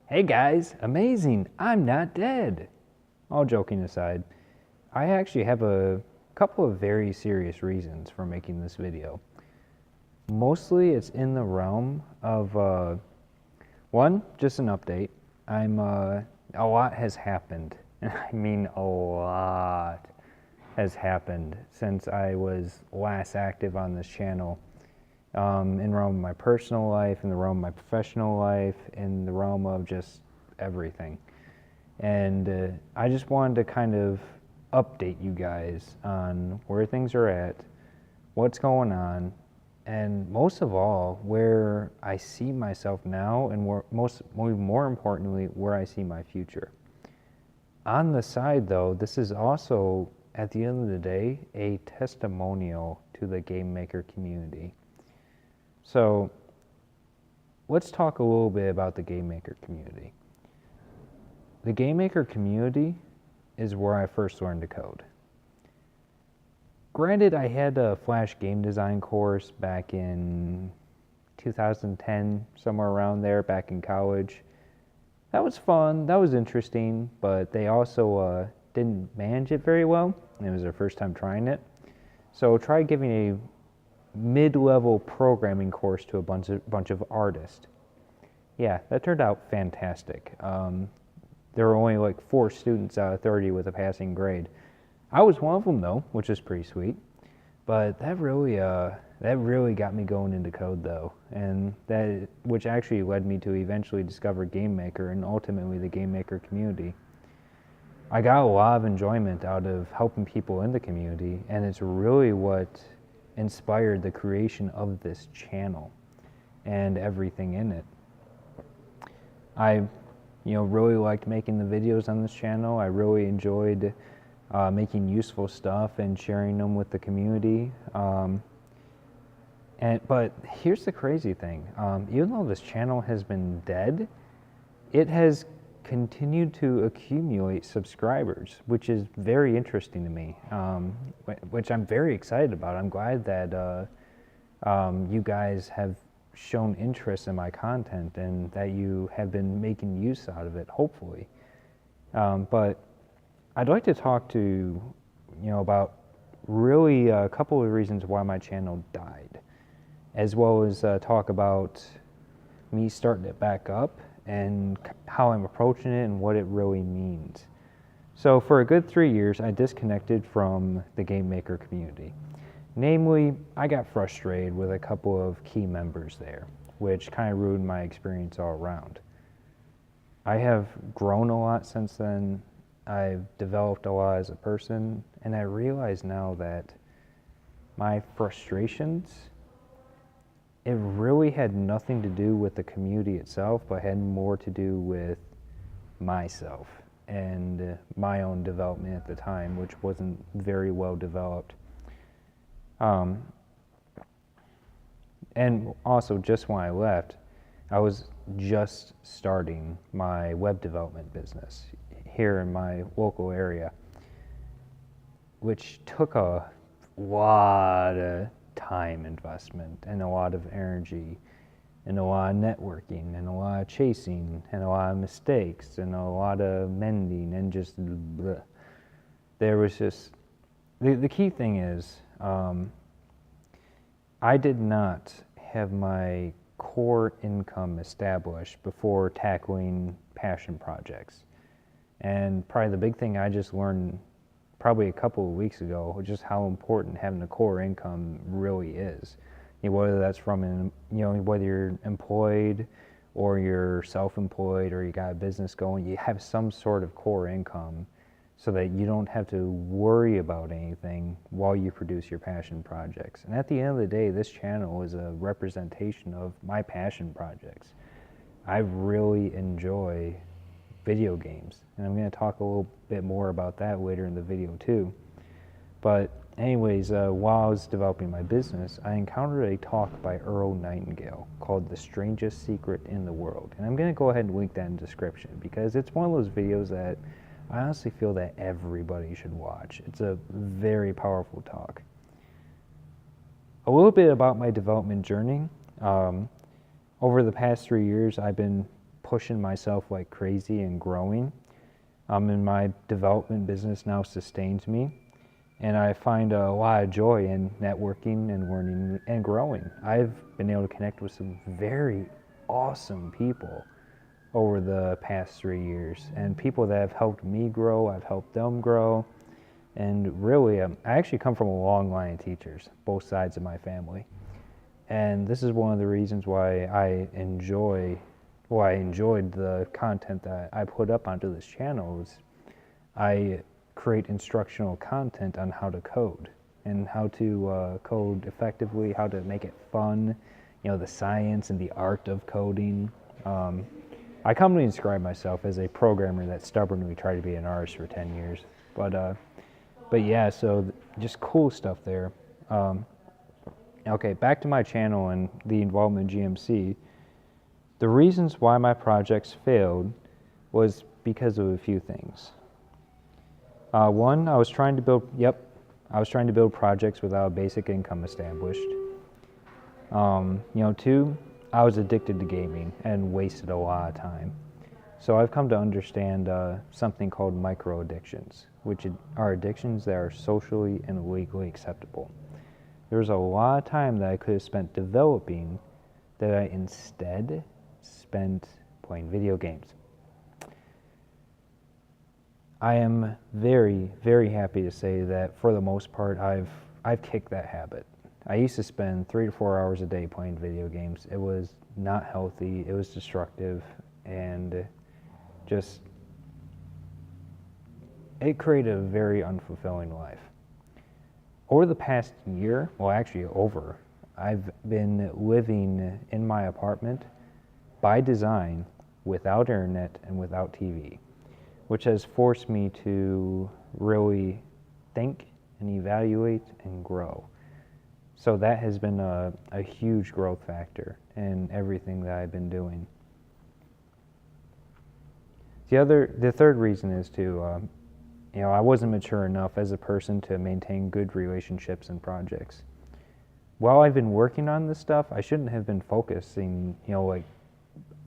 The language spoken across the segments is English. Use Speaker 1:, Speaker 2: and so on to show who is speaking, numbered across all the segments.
Speaker 1: Hey guys, amazing, I'm not dead. All joking aside, I actually have a couple of very serious reasons for making this video. Mostly it's in the realm of, one, just an update. A lot has happened, and I mean a lot has happened since I was last active on this channel. In the realm of my personal life, in the realm of my professional life, in the realm of just everything. And I just wanted to kind of update you guys on where things are at, what's going on, and most of all, where I see myself now, and more importantly, where I see my future. On the side though, this is also, at the end of the day, a testimonial to the GameMaker community. So let's talk a little bit about the GameMaker community. The GameMaker community is where I first learned to code. Granted, I had a Flash game design course back in 2010, somewhere around there, back in college. That was fun, that was interesting, but they also didn't manage it very well. It was their first time trying it. So try giving a mid-level programming course to a bunch of artists. Yeah, that turned out fantastic. There were only like 4 students out of 30 with a passing grade. I was one of them though, which is pretty sweet. But that really got me going into code though, and which actually led me to eventually discover GameMaker and ultimately the GameMaker community. I got a lot of enjoyment out of helping people in the community, and it's really what inspired the creation of this channel and everything in it. I really liked making the videos on this channel. I really enjoyed making useful stuff and sharing them with the community. But here's the crazy thing. Even though this channel has been dead, it has continued to accumulate subscribers, which is very interesting to me, which I'm very excited about. I'm glad that you guys have shown interest in my content and that you have been making use out of it, hopefully. But I'd like to talk to about really a couple of reasons why my channel died, as well as talk about me starting it back up and how I'm approaching it and what it really means. So for a good 3 years, I disconnected from the GameMaker community. Namely, I got frustrated with a couple of key members there, which kind of ruined my experience all around. I have grown a lot since then. I've developed a lot as a person, and I realize now that my frustrations, it really had nothing to do with the community itself, but had more to do with myself and my own development at the time, which wasn't very well developed. And also, just when I left, I was just starting my web development business here in my local area, which took a lot of time investment and a lot of energy and a lot of networking and a lot of chasing and a lot of mistakes and a lot of mending and just bleh. There was just the key thing is I did not have my core income established before tackling passion projects. And probably the big thing I just learned probably a couple of weeks ago, just how important having a core income really is. Whether that's from whether you're employed or you're self-employed or you got a business going, you have some sort of core income so that you don't have to worry about anything while you produce your passion projects. And at the end of the day, this channel is a representation of my passion projects. I really enjoy video games, and I'm going to talk a little bit more about that later in the video too. But anyways, while I was developing my business, I encountered a talk by Earl Nightingale called The Strangest Secret in the World. And I'm going to go ahead and link that in the description because it's one of those videos that I honestly feel that everybody should watch. It's a very powerful talk. A little bit about my development journey. Over the past 3 years, I've been pushing myself like crazy and growing. And my development business now sustains me. And I find a lot of joy in networking and learning and growing. I've been able to connect with some very awesome people over the past 3 years, and people that have helped me grow, I've helped them grow. And really, I actually come from a long line of teachers, both sides of my family. And this is one of the reasons why I enjoyed the content that I put up onto this channel. Is I create instructional content on how to code and how to code effectively, how to make it fun, the science and the art of coding. I commonly describe myself as a programmer that stubbornly tried to be an artist for 10 years. But yeah, so just cool stuff there. Okay, back to my channel and the involvement in GMC. The reasons why my projects failed was because of a few things. One, I was trying to build projects without a basic income established. Two, I was addicted to gaming and wasted a lot of time. So I've come to understand something called micro addictions, which are addictions that are socially and legally acceptable. There was a lot of time that I could have spent developing that I instead spent playing video games. I am very, very happy to say that for the most part, I've kicked that habit. I used to spend 3 to 4 hours a day playing video games. It was not healthy, it was destructive, and it created a very unfulfilling life. Over the past year, I've been living in my apartment by design without internet and without TV, which has forced me to really think and evaluate and grow. So that has been a huge growth factor in everything that I've been doing. The third reason is I wasn't mature enough as a person to maintain good relationships and projects. While I've been working on this stuff, I shouldn't have been focusing,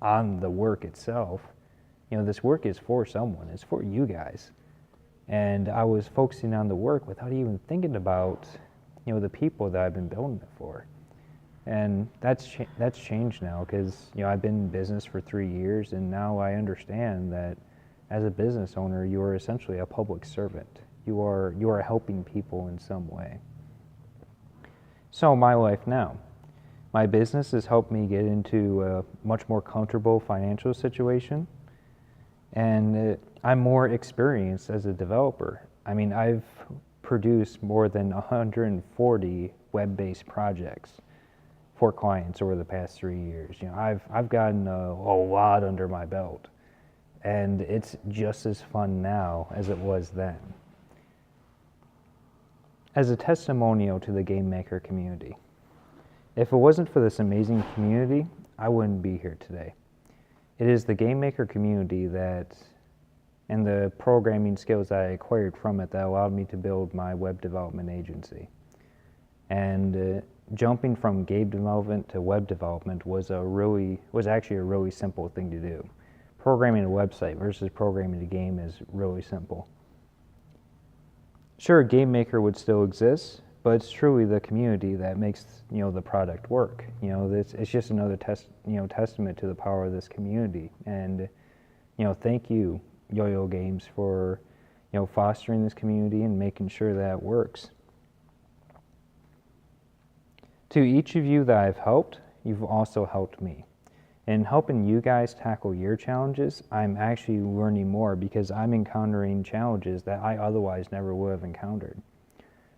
Speaker 1: on the work itself. This work is for someone, it's for you guys. And I was focusing on the work without even thinking about, the people that I've been building it for. And that's changed now because, I've been in business for 3 years, and now I understand that as a business owner, you are essentially a public servant. You are helping people in some way. So my life now. My business has helped me get into a much more comfortable financial situation, and I'm more experienced as a developer. I mean, I've produced more than 140 web-based projects for clients over the past 3 years. I've gotten a lot under my belt, and it's just as fun now as it was then. As a testimonial to the GameMaker community, if it wasn't for this amazing community, I wouldn't be here today. It is the GameMaker community and the programming skills that I acquired from it that allowed me to build my web development agency. And jumping from game development to web development was actually a really simple thing to do. Programming a website versus programming a game is really simple. Sure, GameMaker would still exist, but it's truly the community that makes the product work. It's just another testament to the power of this community. And thank you, Yo-Yo Games, for fostering this community and making sure that it works. To each of you that I've helped, you've also helped me. In helping you guys tackle your challenges, I'm actually learning more because I'm encountering challenges that I otherwise never would have encountered.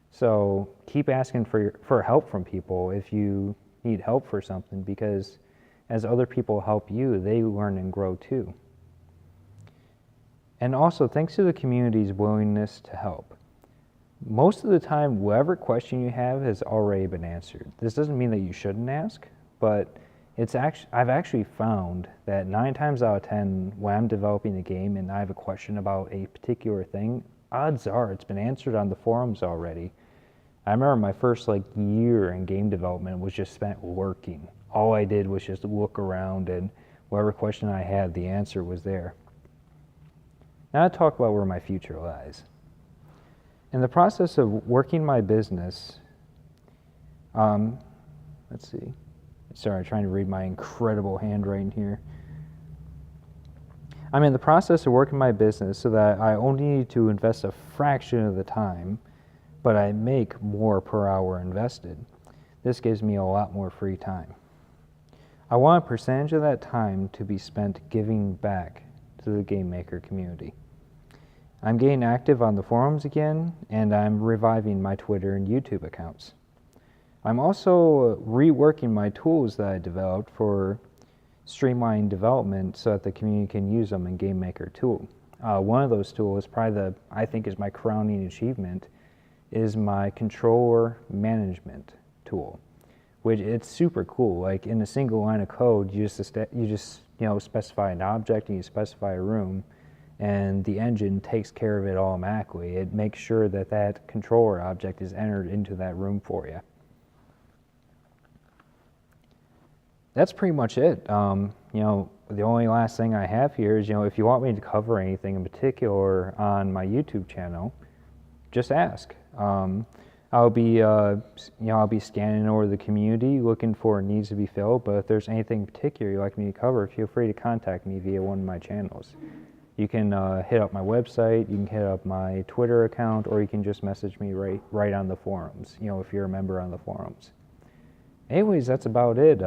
Speaker 1: So keep asking for help from people if you need help for something, because as other people help you, they learn and grow too. And also, thanks to the community's willingness to help. Most of the time, whatever question you have has already been answered. This doesn't mean that you shouldn't ask, but I've actually found that 9 times out of 10, when I'm developing a game and I have a question about a particular thing, odds are it's been answered on the forums already. I remember my first year in game development was just spent lurking. All I did was just look around, and Whatever question I had, the answer was there. Now to talk about where my future lies. In the process of working my business, let's see. Sorry, trying to read my incredible handwriting here. I'm in the process of working my business so that I only need to invest a fraction of the time, but I make more per hour invested. This gives me a lot more free time. I want a percentage of that time to be spent giving back to the GameMaker community. I'm getting active on the forums again, and I'm reviving my Twitter and YouTube accounts. I'm also reworking my tools that I developed for streamlining development so that the community can use them in GameMaker tool. One of those tools, probably I think is my crowning achievement, is my controller management tool, which it's super cool. Like in a single line of code, you just specify an object and you specify a room, and the engine takes care of it automatically. It makes sure that that controller object is entered into that room for you. That's pretty much it. The only last thing I have here is, if you want me to cover anything in particular on my YouTube channel, just ask. I'll be scanning over the community looking for needs to be filled, but if there's anything in particular you'd like me to cover, feel free to contact me via one of my channels. You can hit up my website, you can hit up my Twitter account, or you can just message me right on the forums, if you're a member on the forums. Anyways, that's about it.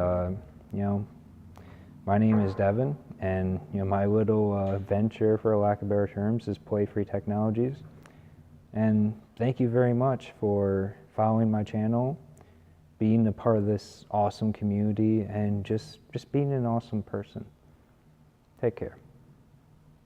Speaker 1: My name is Devin, and my little venture, for lack of better terms, is Play Free Technologies. And thank you very much for following my channel, being a part of this awesome community, and just being an awesome person. Take care.